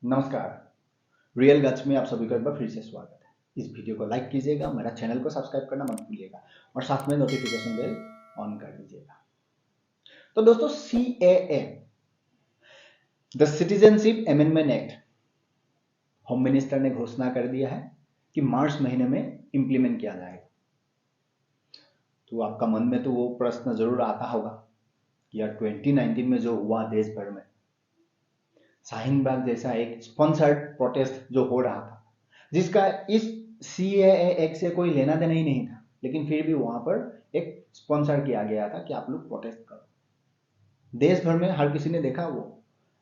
नमस्कार। रियल गच में आप सभी का एक बार फिर से स्वागत है। इस वीडियो को लाइक कीजिएगा, मेरा चैनल को सब्सक्राइब करना मत भूलिएगा और साथ में नोटिफिकेशन बेल ऑन कर दीजिएगा। तो दोस्तों, CAA, the citizenship amendment act, home minister ने घोषणा कर दिया है कि मार्च महीने में इंप्लीमेंट किया जाएगा। तो आपका मन में तो वो प्रश्न जरूर आता होगा कि यार 2019 में जो हुआ देश भर में शाहीन बाग जैसा एक स्पॉन्सर्ड प्रोटेस्ट जो हो रहा था, जिसका इस CAA एक्ट से कोई लेना देना ही नहीं था, लेकिन फिर भी वहां पर एक स्पॉन्सर किया गया था कि आप लोग प्रोटेस्ट करो। देश भर में हर किसी ने देखा वो,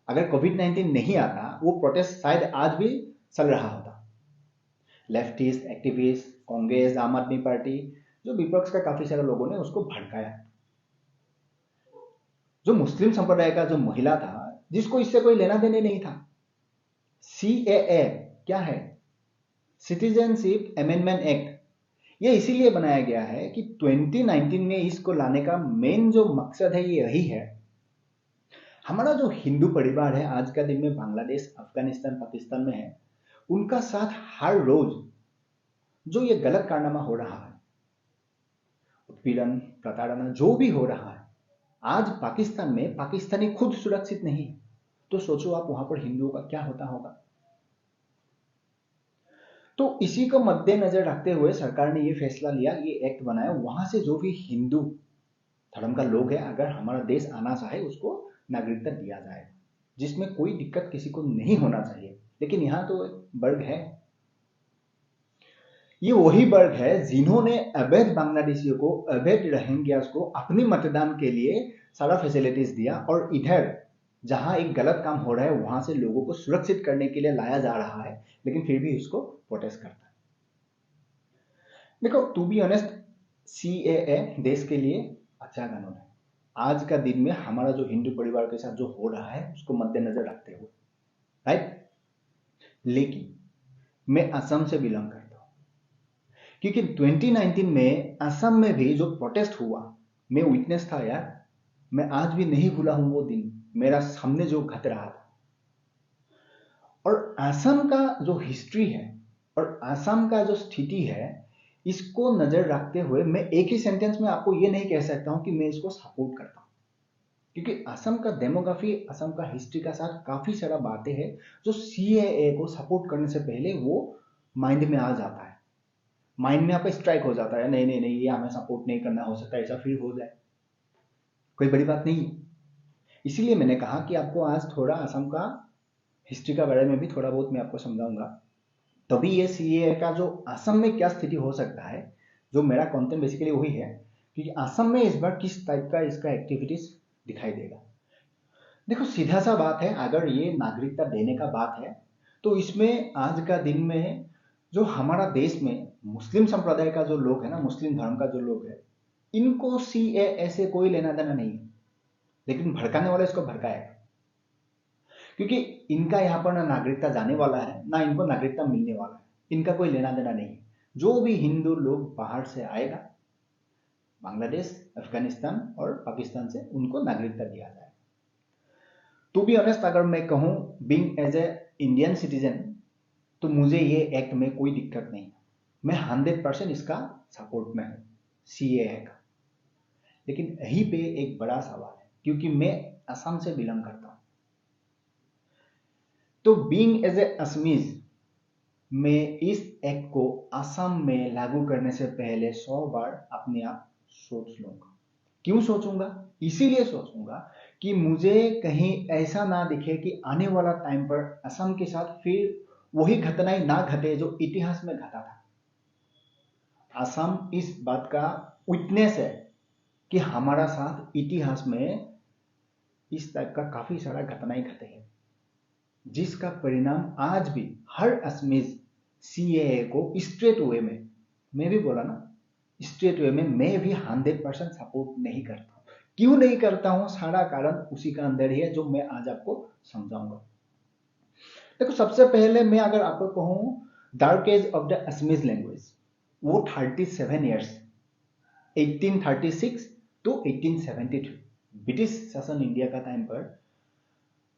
अगर कोविड-19 नहीं आता वो प्रोटेस्ट शायद आज भी चल रहा होता। लेफ्टिस्ट, एक्टिविस्ट, कांग्रेस, आम आदमी पार्टी, जो विपक्ष का काफी सारे लोगों ने उसको भड़काया। जो मुस्लिम संप्रदाय का जो महिला था, जिसको इससे कोई लेना देने नहीं था। CAA क्या है? Citizenship amendment act. ये इसीलिए बनाया गया है कि 2019 में इसको लाने का मेन जो मकसद है ये यही है। हमारा जो हिंदू परिवार है आज का दिन में बांग्लादेश, अफगानिस्तान, पाकिस्तान में है, उनका साथ हर रोज जो ये गलत कारनामा हो रहा है, उत्पीड़न, प्रताड़ना जो भी हो रहा है, आज पाकिस्तान में पाकिस्तानी खुद सुरक्षित नहीं है, तो सोचो आप वहां पर हिंदुओं का क्या होता होगा। तो इसी को मद्देनजर रखते हुए सरकार ने ये फैसला लिया, ये एक्ट बनाया। वहां से जो भी हिंदू धर्म का लोग है, अगर हमारा देश आना चाहे उसको नागरिकता दिया जाए, जिसमें कोई दिक्कत किसी को नहीं होना चाहिए। लेकिन यहाँ तो एक वर्ग है, ये वही वर्ग है जिन्होंने अवैध बांग्लादेशियों को, अवैध रोहिंग्यास को अपनी मतदान के लिए सारा फैसिलिटीज दिया, और इधर जहां एक गलत काम हो रहा है वहां से लोगों को सुरक्षित करने के लिए लाया जा रहा है, लेकिन फिर भी उसको प्रोटेस्ट करता है। देखो, टू बी ऑनेस्ट, CAA देश के लिए अच्छा कानून है। आज का दिन में हमारा जो हिंदू परिवार के साथ जो हो रहा है उसको मद्देनजर रखते हुए, राइट। लेकिन मैं असम से बिलोंग करता हूं, क्योंकि 2019 में असम में भी जो प्रोटेस्ट हुआ, मैं विटनेस था यार। मैं आज भी नहीं भूला हूं वो दिन, मेरा सामने जो घट रहा था। और असम का जो हिस्ट्री है और असम का जो स्थिति है, इसको नजर रखते हुए मैं एक ही सेंटेंस में आपको ये नहीं कह सकता हूं कि मैं इसको सपोर्ट करता हूं, क्योंकि असम का डेमोग्राफी, असम का हिस्ट्री का साथ काफी सारा बातें हैं जो CAA को सपोर्ट करने से पहले वो माइंड में आ जाता है, माइंड में आपका स्ट्राइक हो जाता है, नहीं नहीं नहीं, ये हमें सपोर्ट नहीं करना, हो सकता है ऐसा फिर हो जाए, कोई बड़ी बात नहीं है। इसीलिए मैंने कहा कि आपको आज थोड़ा असम का हिस्ट्री का बारे में भी थोड़ा बहुत मैं आपको समझाऊंगा, तभी ये CAA का जो असम में क्या स्थिति हो सकता है, जो मेरा कंटेंट बेसिकली वही है कि असम में इस बार किस टाइप का इसका एक्टिविटीज दिखाई देगा। देखो, सीधा सा बात है, अगर ये नागरिकता देने का बात है तो इसमें आज का दिन में जो हमारा देश में मुस्लिम संप्रदाय का जो लोग है ना, मुस्लिम धर्म का जो लोग है, इनको CAA से कोई लेना देना नहीं है, लेकिन भड़काने वाला इसको भड़काएगा, क्योंकि इनका यहाँ पर ना नागरिकता जाने वाला है ना इनको नागरिकता मिलने वाला है, इनका कोई लेना देना नहीं है। जो भी हिंदू लोग बाहर से आएगा, बांग्लादेश, अफगानिस्तान और पाकिस्तान से, उनको नागरिकता दिया जाए। टू बी ऑनेस्ट, अगर मैं कहूं being as a Indian citizen, तो मुझे ये एक्ट में कोई दिक्कत नहीं है, मैं 100% इसका सपोर्ट में हूं, CAA का। लेकिन यहीं पे एक बड़ा सवाल है, क्योंकि मैं असम से बिलोंग करता हूं, तो बीइंग एज ए असमीज, मैं इस एक्ट को असम में लागू करने से पहले 100 बार अपने आप सोच लूंगा। क्यों सोचूंगा? इसीलिए सोचूंगा कि मुझे कहीं ऐसा ना दिखे कि आने वाला टाइम पर असम के साथ फिर वही घटनाएं ना घटे जो इतिहास में घटा था। असम इस बात का विटनेस है कि हमारा साथ इतिहास में इस टाइप का काफी सारा घटनाएं घटे हैं, जिसका परिणाम आज भी हर असमीज CAA को स्ट्रेट वे में, मैं भी बोला ना, स्ट्रेट वे में मैं भी 100% सपोर्ट नहीं करता हूं। क्यों नहीं करता हूं? सारा कारण उसी का अंदर ही है, जो मैं आज आपको समझाऊंगा। देखो, सबसे पहले मैं अगर आपको कहूं dark age of the Assamese language, वो 37 ईयर्स, 1836 टू 1872 ब्रिटिश शासन इंडिया का टाइम पर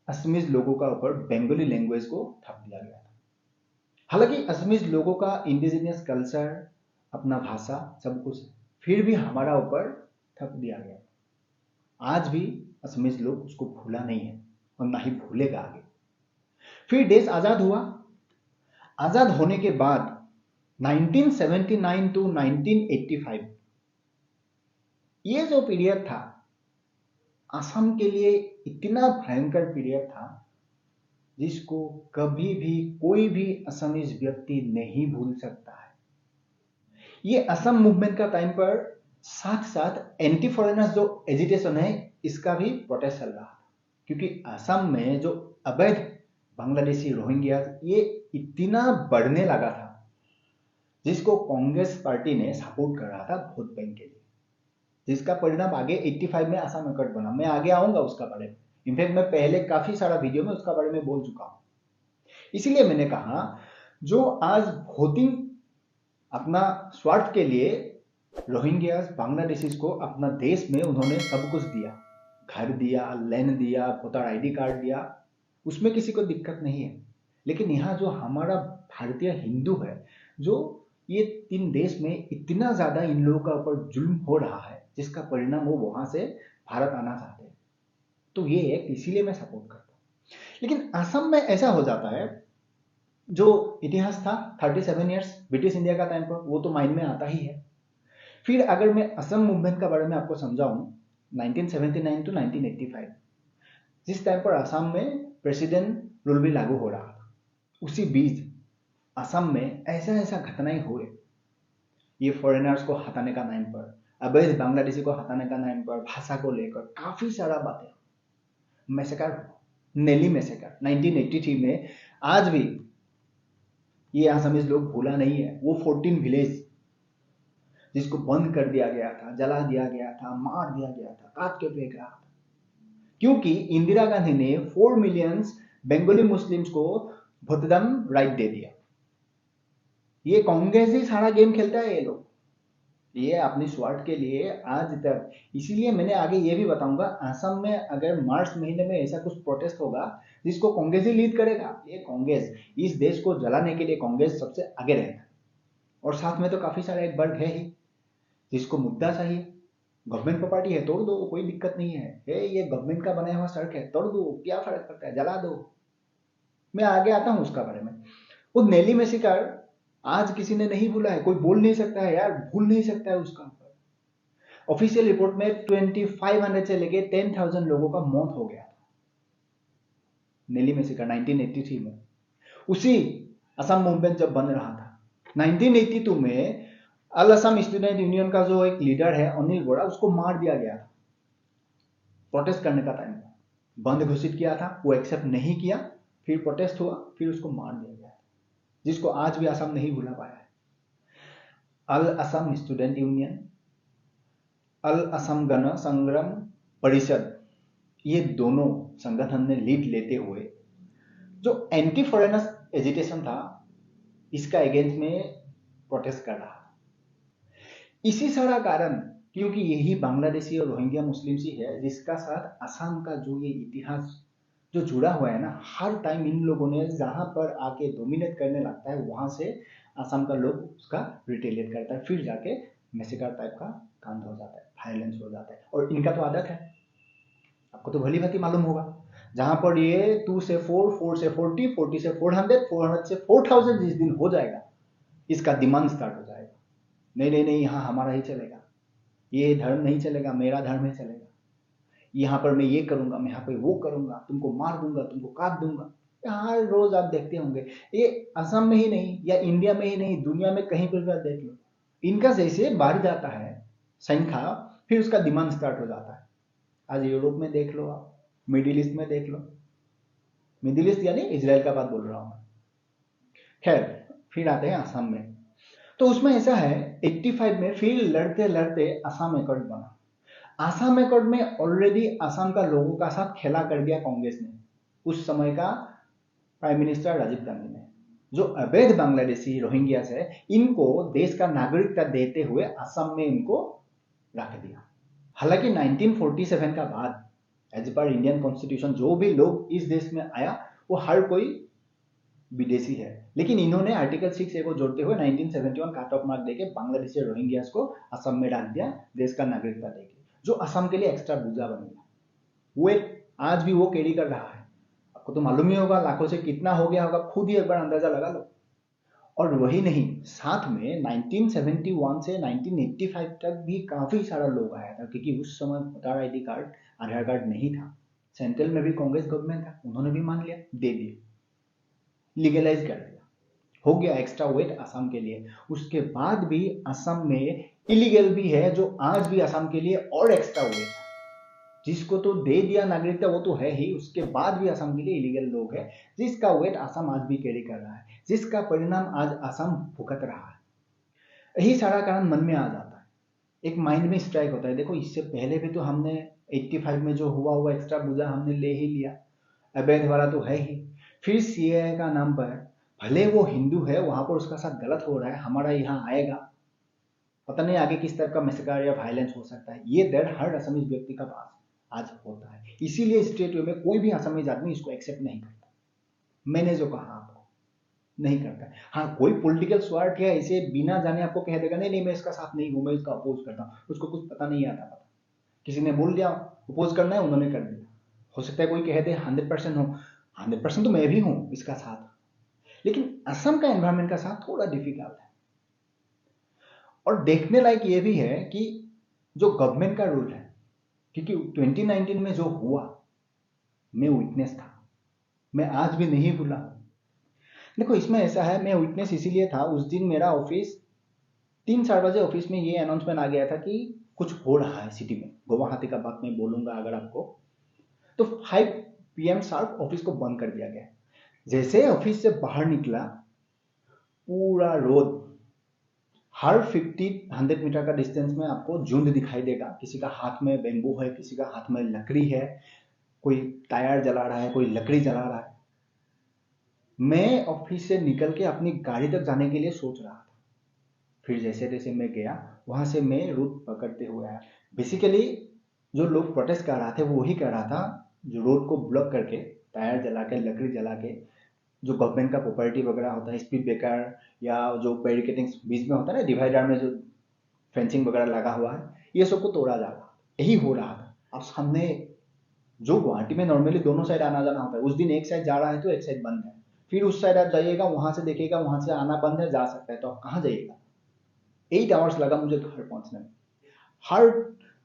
असमीज लोगों का ऊपर बंगाली लैंग्वेज को थप दिया गया था। हालांकि असमीज लोगों का इंडिजिनियस कल्चर, अपना भाषा सब कुछ, फिर भी हमारा ऊपर थप दिया गया। आज भी असमीज लोग उसको भूला नहीं है और ना ही भूलेगा आगे। फिर देश आजाद हुआ। आजाद होने के बाद 1979 टू 1985 ये जो पीरियड था असम के लिए इतना भयंकर पीरियड था जिसको कभी भी कोई भी असमीज व्यक्ति नहीं भूल सकता है। ये असम मूवमेंट का टाइम पर साथ साथ एंटी फॉरेनर्स जो एजिटेशन है इसका भी प्रोटेस्ट चल रहा था, क्योंकि असम में जो अवैध बांग्लादेशी रोहिंग्या ये इतना बढ़ने लगा था जिसको कांग्रेस पार्टी ने सपोर्ट कर रहा था वोट बैंक के लिए, जिसका परिणाम आगे 85 में असम एकॉर्ड बना। मैं आगे आऊंगा उसका बारे में, इनफैक्ट मैं पहले काफी सारा वीडियो में उसका बारे में बोल चुका हूं। इसीलिए मैंने कहा जो आज वोटिंग अपना स्वार्थ के लिए रोहिंग्यास बांग्लादेशीज को अपना देश में उन्होंने सब कुछ दिया, घर दिया, लैंड दिया, वोटर आईडी कार्ड दिया, उसमें किसी को दिक्कत नहीं है। लेकिन यहाँ जो हमारा भारतीय हिंदू है, जो ये तीन देश में इतना ज्यादा इन लोगों का ऊपर जुल्म हो रहा है जिसका परिणाम वो वहां से भारत आना चाहते हैं, तो ये एक इसीलिए मैं सपोर्ट करता हूँ। लेकिन असम में ऐसा हो जाता है, जो इतिहास था 37 ईयर्स ब्रिटिश इंडिया का टाइम पर, वो तो माइंड में आता ही है। फिर अगर मैं असम मूवमेंट का बारे में आपको समझाऊं 1979 टू 1985 जिस टाइम पर असम में प्रेसिडेंट रूल भी लागू हो रहा था, उसी बीच असम में ऐसा ऐसा घटनाएं हुए, ये फॉरेनर्स को हटाने का नाम पर, अवैध बांग्लादेशी को हटाने का नाम पर, भाषा को लेकर काफी सारा बातें, मैसेकर, नेली मैसेकर 1983 में आज भी ये असमीज लोग भूला नहीं है। वो 14 विलेज जिसको बंद कर दिया गया था, जला दिया गया था, मार दिया गया था, काट के फेंक रहा था, क्योंकि इंदिरा गांधी ने 4 मिलियन बंगाली मुस्लिम्स को मतदान राइट दे दिया। ये कांग्रेस ही सारा गेम खेलता है, ये लोग ये अपनी स्वार्थ के लिए आज तक। इसीलिए मैंने आगे ये भी बताऊंगा, असम में अगर मार्च महीने में ऐसा कुछ प्रोटेस्ट होगा जिसको कांग्रेस ही लीड करेगा, ये कांग्रेस, इस देश को जलाने के लिए कांग्रेस सबसे आगे रहेगा। और साथ में तो काफी सारा एक वर्ग है ही जिसको मुद्दा चाहिए, गवर्नमेंट प्रॉपर्टी है तोड़ दो, कोई दिक्कत नहीं है, ये गवर्नमेंट का बनाया हुआ सड़क है तोड़ दो, क्या फर्क पड़ता है, जला दो। मैं आगे आता हूं उसका बारे में। वो नेली में शिकार आज किसी ने नहीं भूला है, कोई बोल नहीं सकता है यार, भूल नहीं सकता है उसका। ऑफिशियल रिपोर्ट में 2500 से लेके 10,000 लोगों का मौत हो गया नेली में शिकार 1983 में। उसी असम मूवमेंट जब बन रहा था 1982 में अल असम स्टूडेंट यूनियन का जो एक लीडर है अनिल बोरा, उसको मार दिया गया था प्रोटेस्ट करने का टाइम। बंद घोषित किया था, वो एक्सेप्ट नहीं किया, फिर प्रोटेस्ट हुआ, फिर उसको मार दिया गया, जिसको आज भी असम नहीं भूला पाया है। अल असम स्टूडेंट यूनियन, अल असम गण संग्राम परिषद, ये दोनों संगठन ने लीड लेते हुए जो एंटी फॉरेनर्स एजिटेशन था इसका अगेंस्ट में प्रोटेस्ट कर रहा था। इसी सारा कारण, क्योंकि यही बांग्लादेशी और रोहिंग्या मुस्लिम ही है जिसका साथ असम का जो ये इतिहास जो जुड़ा हुआ है ना, हर टाइम इन लोगों ने जहां पर आके डोमिनेट करने लगता है वहां से असम का लोग उसका रिटेलिएट करता है, फिर जाके मैसेकर टाइप का कांड हो जाता है, वायलेंस हो जाता है। और इनका तो आदत है, आपको तो भली भांति मालूम होगा, जहां पर ये 2 से 4, 4 से 40, 40 से 400, 400 से 4000 जिस दिन हो जाएगा इसका डिमांड स्टार्ट हो जाएगा, नहीं नहीं नहीं यहाँ हमारा ही चलेगा, ये धर्म नहीं चलेगा, मेरा धर्म ही चलेगा, यहाँ पर मैं ये करूंगा, मैं यहाँ पे वो करूंगा, तुमको मार दूंगा, तुमको काट दूंगा। हर रोज आप देखते होंगे, ये असम में ही नहीं या इंडिया में ही नहीं, दुनिया में कहीं पर भी आप देख लो, इनका जैसे बढ़ जाता है संख्या फिर उसका डिमांड स्टार्ट हो जाता है। आज यूरोप में देख लो, आप मिडिल ईस्ट में देख लो, मिडिल ईस्ट यानी इजराइल का बात बोल रहा हूं मैं। खैर फिर आते हैं असम में, तो उसमें ऐसा है 85 में फिर लड़ते लड़ते असम एकॉर्ड बना। असम एकॉर्ड में ऑलरेडी असम का लोगों का साथ खेला कर दिया कांग्रेस ने, उस समय का प्राइम मिनिस्टर राजीव गांधी ने, जो अवैध बांग्लादेशी रोहिंग्यास है इनको देश का नागरिकता देते हुए असम में इनको रख दिया। हालांकि 1947 का बाद एज पर इंडियन कॉन्स्टिट्यूशन जो भी लोग इस देश में आया वो हर कोई विदेशी है, लेकिन इन्होंने आर्टिकल 6A को जोड़ते हुए 1971 काट ऑफ मार्क देके बांग्लादेशी रोहिंग्यास को असम में डाल दिया देश का नागरिकता देके, जो असम के लिए एक्स्ट्रा वीजा बन गया। वो आज भी वो कैरी कर रहा है। आपको तो मालूम ही होगा लाखों से कितना हो गया होगा, खुद ही एक बार अंदाजा लगा लो। और वही नहीं, साथ में 1971 से 1985 तक भी काफी सारा लोग आया था, क्योंकि उस समय वोटर आईडी कार्ड, आधार कार्ड नहीं था। सेंट्रल में भी कांग्रेस गवर्नमेंट था, उन्होंने भी मान लिया, दे दिए, लीगलाइज कर दिया, हो गया एक्स्ट्रा वेट असम के लिए। उसके बाद भी असम में इलीगल भी है, जो आज भी असम के लिए और एक्स्ट्रा वेट है। जिसको तो दे दिया नागरिकता वो तो है ही, उसके बाद भी असम के लिए इलीगल लोग हैं, जिसका वेट असम आज भी कैरी कर रहा है, जिसका परिणाम आज असम भुगत रहा है। यही सारा कारण मन में आ जाता है, एक माइंड में स्ट्राइक होता है। देखो इससे पहले भी तो हमने 85 में जो हुआ एक्स्ट्रा वीजा हमने ले ही लिया, अवैध वाला तो है ही। फिर सीएए का नाम पर भले वो हिंदू है, वहां पर उसका साथ गलत हो रहा है, हमारा यहाँ आएगा, पता नहीं आगे किस तरह का मैसेकर या वायलेंस हो सकता है। ये डर हर असमीज व्यक्ति का पास आज होता है, इसीलिए स्टेट वे में कोई भी असमीज आदमी इसको एक्सेप्ट नहीं करता। मैंने जो कहा आपको नहीं करता है। हाँ, कोई पॉलिटिकल स्वार्थ या इसे बिना जाने आपको कह देगा नहीं नहीं मैं इसका साथ नहीं हूं, मैं इसका अपोज करता हूं, उसको कुछ पता नहीं आता, पता किसी ने बोल दिया अपोज करना है, उन्होंने कर दिया। हो सकता है कोई कह दे 100% हो, 100% तो मैं भी हूं इसका साथ, लेकिन असम का एनवायरमेंट का साथ थोड़ा डिफिकल्ट है। और देखने लायक ये भी है कि जो गवर्नमेंट का रूल है, क्योंकि 2019 में जो हुआ मैं विटनेस था, मैं आज भी नहीं भूला। देखो इसमें ऐसा है, मैं विटनेस इसीलिए था, उस दिन मेरा ऑफिस 3-4 बजे ऑफिस में ये अनाउंसमेंट आ गया था कि कुछ हो रहा है सिटी में, गुवाहाटी का बात मैं बोलूंगा अगर आपको, तो 5 PM शार्प ऑफिस को बंद कर दिया गया। जैसे ऑफिस से बाहर निकला, पूरा रोड हर 50-100 मीटर का डिस्टेंस में आपको झुंड दिखाई देगा, किसी का हाथ में बेम्बू है, किसी का हाथ में लकड़ी है, कोई टायर जला रहा है, कोई लकड़ी जला रहा है। मैं ऑफिस से निकल के अपनी गाड़ी तक जाने के लिए सोच रहा था, फिर जैसे जैसे मैं गया वहां से मैं रूट पकड़ते हुए आया। बेसिकली जो लोग प्रोटेस्ट कर रहा थे वो वही कर रहा था, जो रोड को ब्लॉक करके टायर जला के लकड़ी जला के जो गवर्नमेंट का प्रॉपर्टी वगैरह होता है, स्पीड ब्रेकर या जो बैरिकेडिंग बीच में होता है ना, डिवाइडर में जो फेंसिंग वगैरह लगा हुआ है, ये सबको तोड़ा जा रहा, यही हो रहा था। अब सामने जो गुवाहाटी में नॉर्मली दोनों साइड आना जाना होता है, उस दिन एक साइड जा रहा है तो एक साइड बंद है, फिर उस साइड आप जाइएगा वहां से देखिएगा वहां से आना बंद है, जा सकता है, तो आप कहाँ जाइएगा। 8 आवर्स लगा मुझे घर पहुंचने में। हर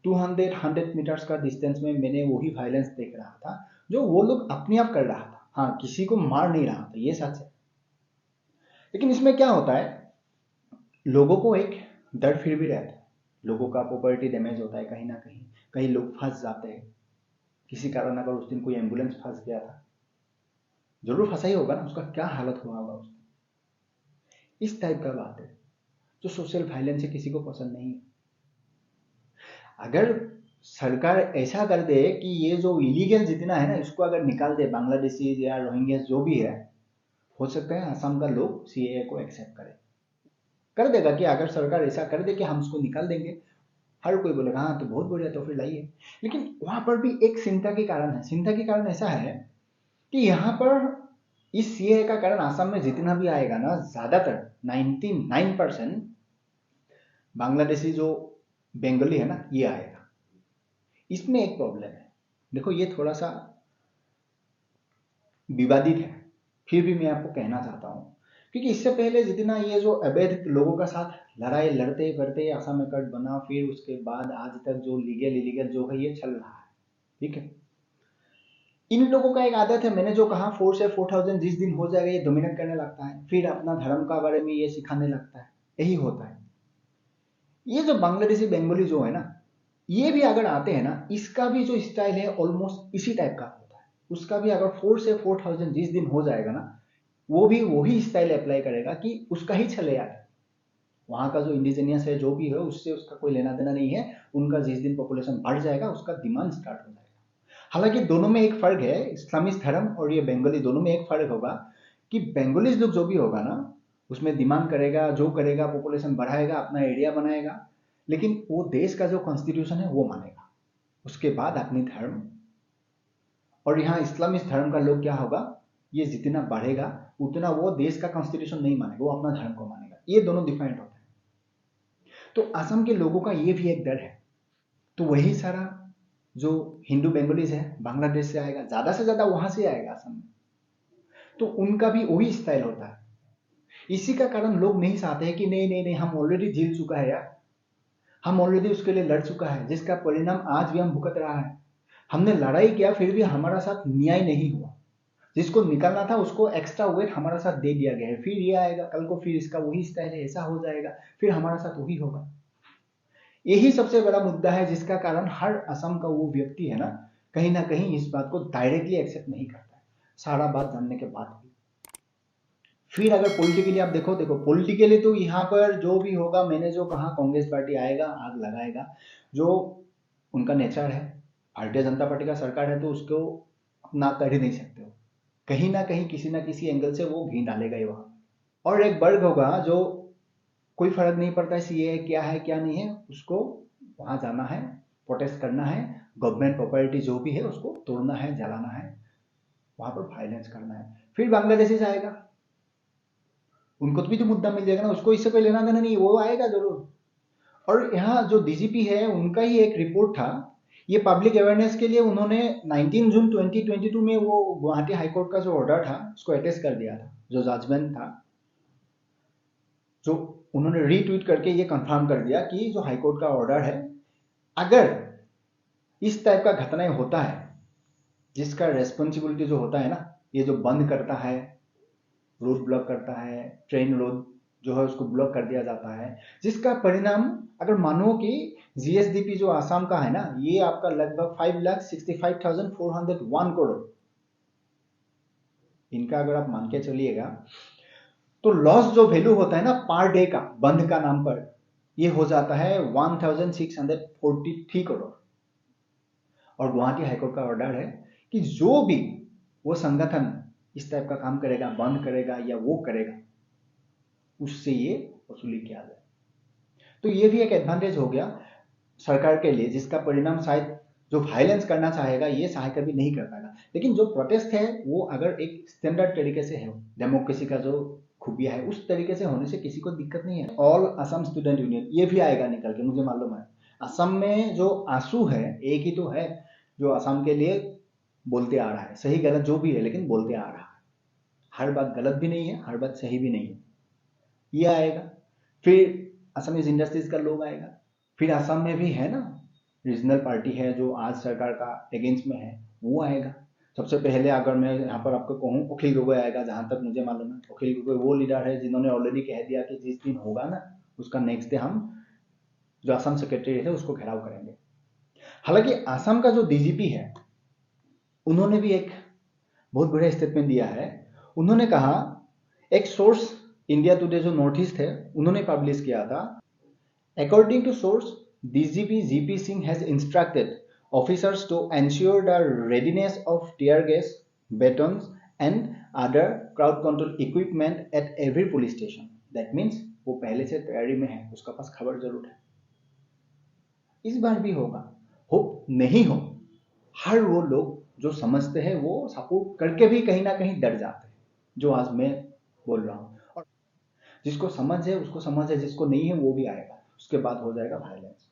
200 मीटर्स का डिस्टेंस में मैंने वही वायलेंस देख रहा था जो वो लोग अपने आप कर रहा था। हाँ, किसी को मार नहीं रहा था, ये सच है। लेकिन इसमें क्या होता है, लोगों को एक डर फिर भी रहता है, लोगों का प्रॉपर्टी डैमेज होता है कहीं ना कहीं, कई लोग फंस जाते हैं किसी कारण। अगर उस दिन कोई एम्बुलेंस फंस गया था, जरूर फंसा ही होगा ना, उसका क्या हालत हुआ होगा उस दिन। इस टाइप का बात है, जो सोशल वायलेंस है किसी को पसंद नहीं है। अगर सरकार ऐसा कर दे कि ये जो इलीगल जितना है ना इसको अगर निकाल दे, बांग्लादेशी या रोहिंग्या जो भी है, हो सकता है असम का लोग सीएए को एक्सेप्ट करे, कर देगा कि अगर सरकार ऐसा कर दे कि हम उसको निकाल देंगे, हर कोई बोलेगा हाँ तो बहुत बढ़िया, तो फिर लाइए। लेकिन वहां पर भी एक चिंता के कारण है, चिंता के कारण ऐसा है कि यहाँ पर इस सीएए का कारण असम में जितना भी आएगा ना, ज्यादातर 99% बांग्लादेशी जो बंगाली है ना ये आएगा। इसमें एक प्रॉब्लम है, देखो ये थोड़ा सा विवादित है, फिर भी मैं आपको कहना चाहता हूं, क्योंकि इससे पहले जितना ये जो अवैध लोगों का साथ लड़ाई लड़ते करते असम में कट बना, फिर उसके बाद आज तक जो लीगल इलीगल जो है ये चल रहा है, ठीक है। इन लोगों का एक आदत है, मैंने जो कहा 4 से 4000 जिस दिन हो जाएगा ये डोमिनेट करने लगता है, फिर अपना धर्म का बारे में ये सिखाने लगता है, यही होता है। ये जो बांग्लादेशी बंगाली जो है ना, ये भी अगर आते हैं ना, इसका भी जो स्टाइल है ऑलमोस्ट इसी टाइप का होता है। उसका भी अगर 4 से 4000 जिस दिन हो जाएगा ना, वो भी वही स्टाइल अप्लाई करेगा कि उसका ही चले आए। वहां का जो इंडिजीनियस है जो भी है उससे उसका कोई लेना देना नहीं है, उनका जिस दिन पॉपुलेशन बढ़ जाएगा उसका डिमांड स्टार्ट हो जाएगा। हालांकि दोनों में एक फर्क है, इस्लामिक धर्म और ये बंगाली दोनों में एक फर्क होगा कि बंगालीज लोग जो भी होगा ना उसमें डिमांड करेगा, जो करेगा पॉपुलेशन बढ़ाएगा, अपना एरिया बनाएगा, लेकिन वो देश का जो कॉन्स्टिट्यूशन है वो मानेगा, उसके बाद अपनी धर्म और यहाँ इस्लामिक धर्म का लोग क्या होगा, ये जितना बढ़ेगा उतना वो देश का कॉन्स्टिट्यूशन नहीं मानेगा, वो अपना धर्म को मानेगा। ये दोनों डिफाइंड होते हैं। तो असम के लोगों का ये भी एक डर है। तो वही सारा जो हिंदू बंगालीज है बांग्लादेश से आएगा, ज्यादा से ज्यादा वहां से आएगा असम में, तो उनका भी वही स्टाइल होता है। इसी का कारण लोग नहीं चाहते हैं कि नहीं नहीं नहीं, हम ऑलरेडी झेल चुका है यार, हम ऑलरेडी उसके लिए लड़ चुका है, जिसका परिणाम आज भी हम भुगत रहा है। हमने लड़ाई किया फिर भी हमारा साथ न्याय नहीं हुआ, जिसको निकालना था उसको एक्स्ट्रा वेट हमारा साथ दे दिया गया है। फिर ये आएगा कल को, फिर इसका वही स्टाइल है, ऐसा हो जाएगा, फिर हमारा साथ वही होगा। यही सबसे बड़ा मुद्दा है जिसका कारण हर असम का वो व्यक्ति है ना कहीं इस बात को डायरेक्टली एक्सेप्ट नहीं करता है, सारा बात जानने के बाद भी। फिर अगर पॉलिटिकली आप देखो पॉलिटिकली तो यहाँ पर जो भी होगा, मैंने जो कहा कांग्रेस पार्टी आएगा, आग लगाएगा, जो उनका नेचर है। भारतीय जनता पार्टी का सरकार है तो उसको अपना कर ही नहीं सकते हो, कहीं ना कहीं किसी ना किसी एंगल से वो भी डालेगा ही वहां। और एक वर्ग होगा जो कोई फर्क नहीं पड़ता है सीए क्या है क्या नहीं है, उसको वहां जाना है, प्रोटेस्ट करना है, गवर्नमेंट प्रॉपर्टी जो भी है उसको तोड़ना है, जलाना है, वहां पर वायलेंस करना है। फिर बांग्लादेशी जाएगा, उनको भी तो मुद्दा मिल जाएगा ना, उसको इससे कोई लेना देना नहीं, वो आएगा जरूर। और यहाँ जो डीजीपी है उनका ही एक रिपोर्ट था, ये पब्लिक अवेयरनेस के लिए उन्होंने 19 जून 2022 में वो गुवाहाटी हाईकोर्ट का जो ऑर्डर था उसको अटेस्ट कर दिया था, जो जजमेंट था, जो उन्होंने रीट्वीट करके ये कंफर्म कर दिया कि जो हाईकोर्ट का ऑर्डर है, अगर इस टाइप का घटनाएं होता है जिसका रेस्पॉन्सिबिलिटी जो होता है ना, ये जो बंद करता है, रोड ब्लॉक करता है, ट्रेन रोड जो है उसको ब्लॉक कर दिया जाता है, जिसका परिणाम अगर मानो कि जीएसडीपी जो आसाम का है ना, ये आपका लगभग 5,65,401 करोड़, इनका अगर आप मान के चलिएगा तो लॉस जो वैल्यू होता है ना पर डे का बंद का नाम पर, ये हो जाता है 1,643 करोड़। और गुवाहाटी हाईकोर्ट का ऑर्डर है कि जो भी वो संगठन इस टाइप का काम करेगा, बंद करेगा या वो करेगा, उससे ये वसूली किया जाए। तो ये भी एक एडवांटेज हो गया सरकार के लिए, जिसका परिणाम शायद जो वायलेंस करना चाहेगा ये चाहे कभी नहीं कर पाएगा। लेकिन जो प्रोटेस्ट है वो अगर एक स्टैंडर्ड तरीके से है, डेमोक्रेसी का जो खूबिया है उस तरीके से होने से किसी को दिक्कत नहीं है। ऑल असम स्टूडेंट यूनियन ये भी आएगा निकल के, मुझे मालूम है। असम में जो आंसू है एक ही तो है जो असम के लिए बोलते आ रहा है, सही गलत जो भी है लेकिन बोलते आ रहा है, हर बात गलत भी नहीं है, हर बात सही भी नहीं है, ये आएगा। फिर असमीज इंडस्ट्रीज का लोग आएगा। फिर असम में भी है ना रीजनल पार्टी है जो आज सरकार का अगेंस्ट में है, वो आएगा। सबसे पहले अगर मैं यहाँ पर आपको कहूँ अखिल गोगोई आएगा, जहां तक मुझे मालूम है। अखिल गोगोई वो लीडर है जिन्होंने ऑलरेडी कह दिया कि जिस दिन होगा ना उसका नेक्स्ट डे हम जो असम सेक्रेटरी है उसको घेराव करेंगे। हालांकि असम का जो डीजीपी है उन्होंने भी एक बहुत बड़ा स्टेटमेंट दिया है। उन्होंने कहा, एक सोर्स इंडिया टुडे जो नॉर्थ ईस्ट है उन्होंने पब्लिश किया था, according to source DGP GP Singh has instructed officers to ensure the readiness of tear gas, batons and other crowd control equipment at every police station. That means वो पहले से तैयारी में है, उसका पास खबर जरूर है। इस बार भी होगा, होप नहीं हो। हर वो लोग जो समझते हैं वो सपोर्ट करके भी कहीं ना कहीं डर जाते हैं, जो आज मैं बोल रहा हूं। और जिसको समझ है उसको समझ है, जिसको नहीं है वो भी आएगा, उसके बाद हो जाएगा वायलेंस,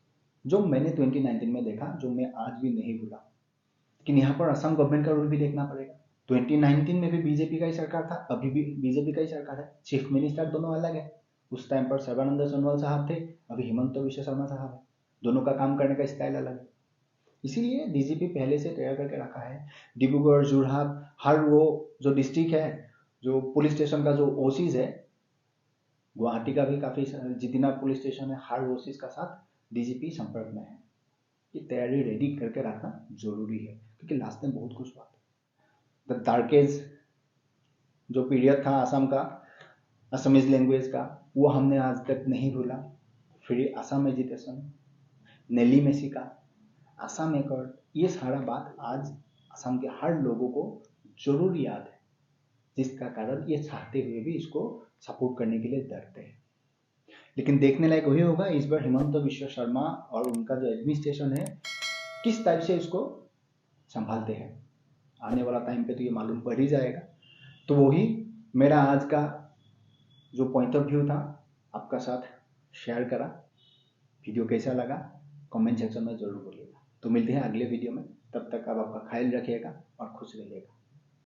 जो मैंने 2019 में देखा, जो मैं आज भी नहीं भूला। लेकिन यहाँ पर असम गवर्नमेंट का रोल भी देखना पड़ेगा। 2019 में भी बीजेपी का ही सरकार था, अभी भी बीजेपी का ही सरकार है, चीफ मिनिस्टर दोनों अलग है। उस टाइम पर सर्बानंद सोनोवाल साहब थे, अभी हिमंत बिश्व शर्मा साहब है, दोनों का काम करने का स्टाइल अलग है। इसीलिए डीजीपी पहले से तैयार करके रखा है। डिब्रूगढ़, जोरहाट, हर वो जो डिस्ट्रिक्ट है, जो पुलिस स्टेशन का जो ओसीज है, गुवाहाटी का भी काफी जितना पुलिस स्टेशन है, हर ओसीज का साथ डीजीपी संपर्क में है। ये तैयारी रेडी करके रखना जरूरी है, क्योंकि लास्ट में बहुत कुछ हुआ। द डार्केज जो पीरियड था असम का, असमीज लैंग्वेज का, वो हमने आज तक नहीं भूला। फिर असम एजिटेशन, नेली मेसिका, असम एकॉर्ड, ये सारा बात आज असम के हर लोगों को जरूर याद है, जिसका कारण ये चाहते हुए भी इसको सपोर्ट करने के लिए डरते हैं। लेकिन देखने लायक वही होगा इस बार हिमंत बिश्व शर्मा और उनका जो एडमिनिस्ट्रेशन है किस टाइप से इसको संभालते हैं। आने वाला टाइम पे तो ये मालूम पड़ ही जाएगा। तो वही मेरा आज का जो पॉइंट ऑफ व्यू था आपका साथ शेयर करा। वीडियो कैसा लगा कमेंट सेक्शन में ज़रूर बोलिएगा। तो मिलते हैं अगले वीडियो में, तब तक आप आपका ख्याल रखिएगा और खुश रहिएगा।